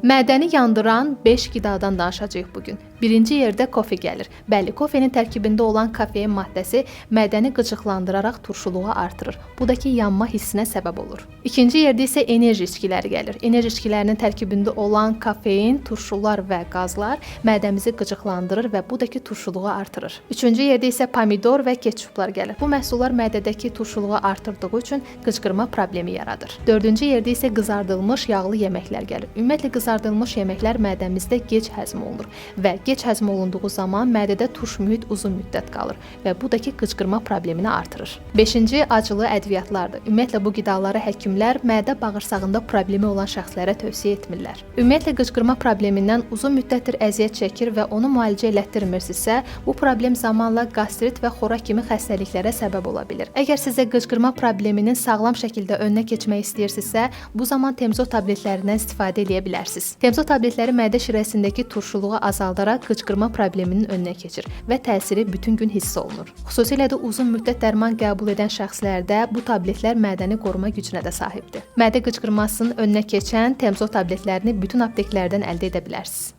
Mədəni yandıran 5 qidadan danışacağıq bugün. Birinci yerdə kofe gəlir. Bəli, kofenin tərkibində olan kofein maddəsi mədəni qıcıqlandıraraq turşuluğu artırır. Bu da ki, yanma hissinə səbəb olur. İkinci yerdə isə enerji içkiləri gəlir. Enerji içkilərinin tərkibində olan kofein, turşular və qazlar mədəmizi qıcıqlandırır və bu da ki, turşuluğu artırır. Üçüncü yerdə isə pomidor və ketçuplar gəlir. Bu məhsullar mədədəki turşuluğu artırdığı üçün qıcqırma problemi yaradır. Dördüncü yerdə isə qızardılmış yağlı yeməklər gəlir. Ümumiyyətlə, qızardılmış yeməklər mədəmizdə gec həzm olunur və gec həzm olunduğu zaman mədədə turş mühit uzun müddət qalır və bu da ki, qıcqırma problemini artırır. Beşinci, acılı ədviyyatlardır. Ümumiyyətlə, bu qidaları həkimlər mədə bağırsağında problemi olan şəxslərə tövsiyə etmirlər. Ümumiyyətlə, qıcqırma problemindən uzun müddətdir əziyyət çəkir və onu müalicə elətdirmirsinizsə, bu problem zamanla qastrit və xora kimi xəstəliklərə səbəb ola bilir. Əgər sizə qıcqırma probleminin sağlam şəkildə önünə keçmək istəyirsinizsə, bu zaman Temzo tabletlərindən istifadə edə bilərsiniz. Temzo tabletləri mədə şirəsindəki turşuluğu azaldaraq qıcqırma probleminin önünə keçir və təsiri bütün gün hiss olunur. Xüsusilə də uzun müddət dərman qəbul edən şəxslərdə bu tabletlər mədəni qoruma gücünə də sahibdir. Mədə qıcqırmasının önünə keçən Temzo tabletlərini bütün apteklərdən əldə edə bilərsiniz.